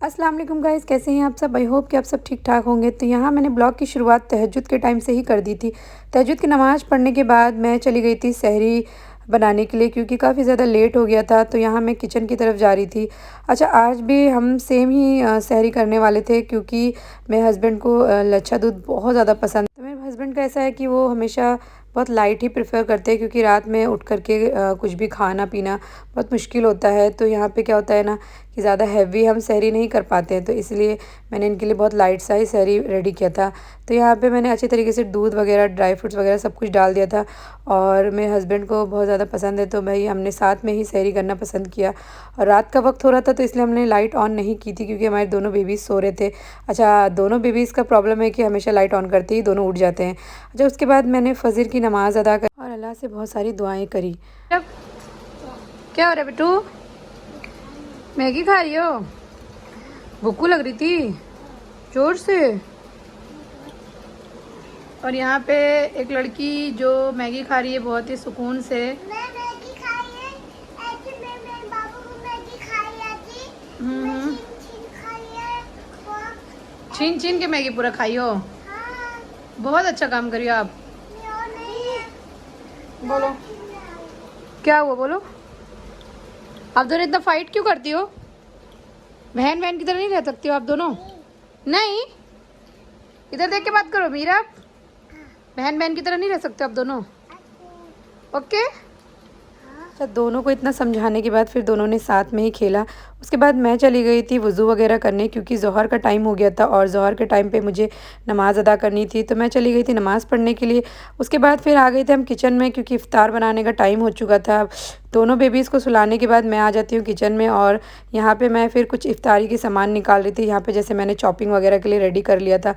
अस्सलाम वालेकुम गाइस, कैसे हैं आप सब। आई होप कि आप सब ठीक ठाक होंगे। तो यहाँ मैंने ब्लॉग की शुरुआत तहज्जुद के टाइम से ही कर दी थी। तहज्जुद की नमाज़ पढ़ने के बाद मैं चली गई थी सहरी बनाने के लिए, क्योंकि काफ़ी ज़्यादा लेट हो गया था। तो यहाँ मैं किचन की तरफ जा रही थी। अच्छा, आज भी हम सेम ही सहरी करने वाले थे, क्योंकि मेरे हस्बैंड को लच्छा दूध बहुत ज़्यादा पसंद है। तो मेरे हस्बैंड का ऐसा है कि वो हमेशा बहुत लाइट ही प्रेफर करते हैं, क्योंकि रात में उठ करके कुछ भी खाना पीना बहुत मुश्किल होता है। तो यहाँ पे क्या होता है ना कि ज़्यादा हैवी हम सहरी नहीं कर पाते हैं, तो इसलिए मैंने इनके लिए बहुत लाइट सा ही सहरी रेडी किया था। तो यहाँ पे मैंने अच्छे तरीके से दूध वगैरह, ड्राई फ्रूट्स वगैरह सब कुछ डाल दिया था, और मेरे हस्बैंड को बहुत ज़्यादा पसंद है, तो भाई हमने साथ में ही सहरी करना पसंद किया। और रात का वक्त हो रहा था, तो इसलिए हमने लाइट ऑन नहीं की थी, क्योंकि हमारे दोनों बेबीज़ सो रहे थे। अच्छा, दोनों बेबीज़ का प्रॉब्लम है कि हमेशा लाइट ऑन करते ही दोनों उठ जाते हैं। अच्छा, उसके बाद मैंने फ़जर की नमाज़ अदा कर और अल्लाह से बहुत सारी दुआएं करी। क्या हो रहा है बेटू, मैगी खा रही हो? भूख लग रही थी जोर से। और यहाँ पे एक लड़की जो मैगी खा रही है बहुत ही सुकून से। मैं मैगी खाई है, ऐसे मैं मेरे बाबू को मैगी खाई आती। मैं छीन खाई है, छीन छीन के मैगी पूरा खाई हो? हाँ। बहुत अच्छा काम करी हो आप। और नहीं है। बोलो क्या हुआ, बोलो। आप दोनों इतना फाइट क्यों करती हो? बहन बहन की तरह नहीं रह सकती हो आप दोनों? नहीं, इधर देख के बात करो मीरा। बहन बहन की तरह नहीं रह सकते आप दोनों, ओके? अच्छा, दोनों को इतना समझाने के बाद फिर दोनों ने साथ में ही खेला। उसके बाद मैं चली गई थी वज़ू वगैरह करने, क्योंकि ज़ोहर का टाइम हो गया था और ज़ोहर के टाइम पे मुझे नमाज़ अदा करनी थी। तो मैं चली गई थी नमाज़ पढ़ने के लिए। उसके बाद फिर आ गए थे हम किचन में, क्योंकि इफ़्तार बनाने का टाइम हो चुका था। दोनों बेबीज़ को सुलाने के बाद मैं आ जाती हूँ किचन में, और यहाँ पर मैं फिर कुछ इफ़्तारी के सामान निकाल रही थी। यहाँ पर जैसे मैंने चॉपिंग वगैरह के लिए रेडी कर लिया था।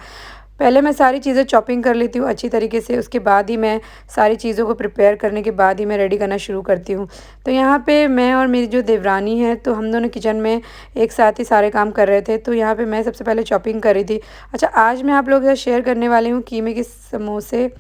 पहले मैं सारी चीज़ें चॉपिंग कर लेती हूँ अच्छी तरीके से, उसके बाद ही मैं सारी चीज़ों को प्रिपेयर करने के बाद ही मैं रेडी करना शुरू करती हूँ। तो यहाँ पे मैं और मेरी जो देवरानी है, तो हम दोनों किचन में एक साथ ही सारे काम कर रहे थे। तो यहाँ पे मैं सबसे पहले चॉपिंग कर रही थी। अच्छा, आज मैं आप लोगों के साथ शेयर करने वाली हूँ कीमे के समोसे।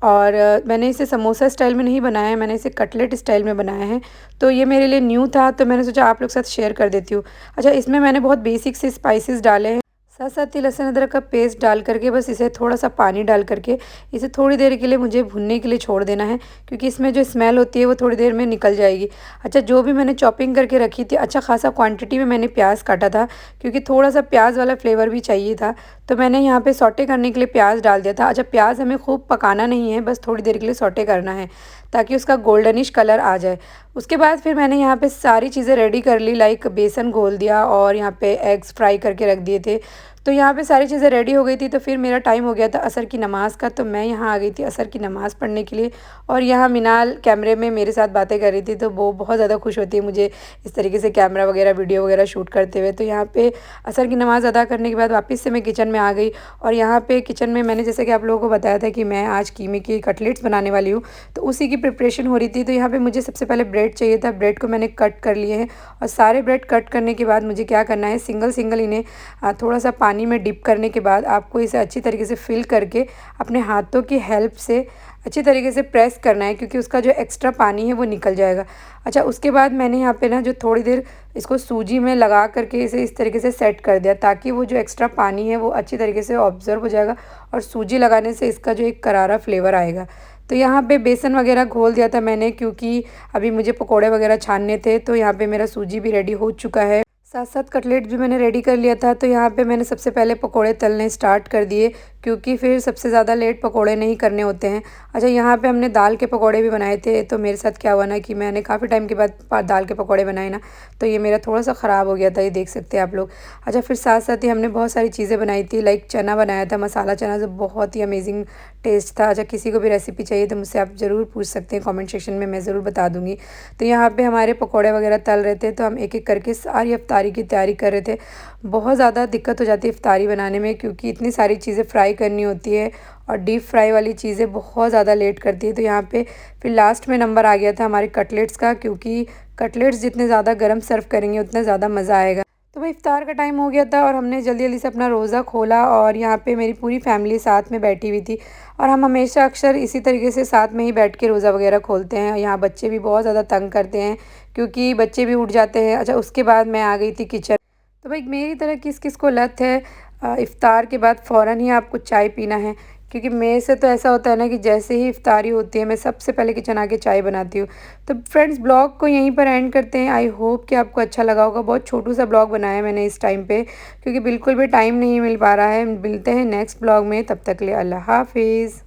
और मैंने इसे समोसा स्टाइल में नहीं बनाया है, मैंने इसे कटलेट स्टाइल में बनाया है। तो ये मेरे लिए न्यू था, तो मैंने सोचा आप लोग के साथ शेयर कर देती हूँ। अच्छा, इसमें मैंने बहुत बेसिक से स्पाइसेस डाले हैं, साथ साथ ही लहसुन अदरक का पेस्ट डाल करके बस इसे थोड़ा सा पानी डाल करके इसे थोड़ी देर के लिए मुझे भुनने के लिए छोड़ देना है, क्योंकि इसमें जो स्मेल होती है वो थोड़ी देर में निकल जाएगी। अच्छा, जो भी मैंने चॉपिंग करके रखी थी, अच्छा खासा क्वांटिटी में मैंने प्याज काटा था, क्योंकि थोड़ा सा प्याज वाला फ्लेवर भी चाहिए था। तो मैंने यहाँ पे सौटे करने के लिए प्याज डाल दिया था। अच्छा, प्याज हमें खूब पकाना नहीं है, बस थोड़ी देर के लिए सौटे करना है, ताकि उसका गोल्डनिश कलर आ जाए। उसके बाद फिर मैंने यहाँ पे सारी चीज़ें रेडी कर ली, लाइक बेसन घोल दिया और यहाँ पे एग्स फ्राई करके रख दिए थे। तो यहाँ पे सारी चीज़ें रेडी हो गई थी। तो फिर मेरा टाइम हो गया था असर की नमाज़ का, तो मैं यहाँ आ गई थी असर की नमाज़ पढ़ने के लिए। और यहाँ मिनाल कैमरे में मेरे साथ बातें कर रही थी, तो वो बहुत ज़्यादा खुश होती है मुझे इस तरीके से कैमरा वगैरह वीडियो वगैरह शूट करते हुए। तो यहाँ पे असर की नमाज़ अदा करने के बाद वापस से मैं किचन में आ गई। और यहाँ पे किचन में मैंने जैसे कि आप लोगों को बताया था कि मैं आज कीमे की कटलेट्स बनाने वाली हूँ, तो उसी की प्रिपरेशन हो रही थी। तो यहाँ पे मुझे सबसे पहले ब्रेड चाहिए था, ब्रेड को मैंने कट कर लिए हैं। और सारे ब्रेड कट करने के बाद मुझे क्या करना है, सिंगल सिंगल इन्हें थोड़ा सा पानी में डिप करने के बाद आपको इसे अच्छी तरीके से फिल करके अपने हाथों की हेल्प से अच्छी तरीके से प्रेस करना है, क्योंकि उसका जो एक्स्ट्रा पानी है वो निकल जाएगा। अच्छा, उसके बाद मैंने यहाँ पे ना जो थोड़ी देर इसको सूजी में लगा करके इसे इस तरीके से सेट कर दिया, ताकि वो जो एक्स्ट्रा पानी है वो अच्छी तरीके से ऑब्ज़र्व हो जाएगा, और सूजी लगाने से इसका जो एक करारा फ्लेवर आएगा। तो यहाँ पे बेसन वगैरह घोल दिया था मैंने, क्योंकि अभी मुझे पकोड़े वगैरह छानने थे। तो यहाँ पे मेरा सूजी भी रेडी हो चुका है, साथ साथ कटलेट भी मैंने रेडी कर लिया था। तो यहाँ पे मैंने सबसे पहले पकोड़े तलने स्टार्ट कर दिए, क्योंकि फिर सबसे ज़्यादा लेट पकोड़े नहीं करने होते हैं। अच्छा, यहाँ पे हमने दाल के पकोड़े भी बनाए थे। तो मेरे साथ क्या हुआ ना कि मैंने काफ़ी टाइम के बाद दाल के पकोड़े बनाए ना, तो ये मेरा थोड़ा सा ख़राब हो गया था, ये देख सकते हैं आप लोग। अच्छा, फिर साथ साथ ही हमने बहुत सारी चीज़ें बनाई थी, लाइक चना बनाया था, मसाला चना, जो बहुत ही अमेजिंग टेस्ट था। अच्छा, किसी को भी रेसिपी चाहिए तो मुझसे आप ज़रूर पूछ सकते हैं कमेंट सेक्शन में, मैं ज़रूर बता दूँगी। तो यहाँ पे हमारे पकोड़े वगैरह तल रहे थे, तो हम एक एक करके सारी इफ्तारी की तैयारी कर रहे थे। बहुत ज़्यादा दिक्कत हो जाती है इफ्तारी बनाने में, क्योंकि इतनी सारी चीज़ें फ्राई करनी होती है, और डीप फ्राई वाली चीज़ें बहुत ज़्यादा लेट करती है। तो यहाँ पे फिर लास्ट में नंबर आ गया था हमारे कटलेट्स का, क्योंकि कटलेट्स जितने ज़्यादा गर्म सर्व करेंगे उतना ज़्यादा मज़ा आएगा। तो भाई इफ्तार का टाइम हो गया था और हमने जल्दी जल्दी से अपना रोज़ा खोला और यहाँ पे मेरी पूरी फैमिली साथ में बैठी हुई थी और हम हमेशा अक्सर इसी तरीके से साथ में ही बैठ के रोज़ा वगैरह खोलते हैं। यहाँ बच्चे भी बहुत ज़्यादा तंग करते हैं क्योंकि बच्चे भी उठ जाते हैं। अच्छा, उसके बाद मैं आ गई थी किचन। तो भाई मेरी तरह किस किस को लत है इफ़्तार के बाद फ़ौरन ही आपको चाय पीना है, क्योंकि मेरे से तो ऐसा होता है ना कि जैसे ही इफ़्तारी होती है मैं सबसे पहले किचन आके चाय बनाती हूँ। तो फ्रेंड्स ब्लॉग को यहीं पर एंड करते हैं। आई होप कि आपको अच्छा लगा होगा। बहुत छोटू सा ब्लॉग बनाया मैंने इस टाइम पे, क्योंकि बिल्कुल भी टाइम नहीं मिल पा रहा है। मिलते हैं नेक्स्ट ब्लॉग में, तब तक के लिए अल्लाह हाफ़िज़।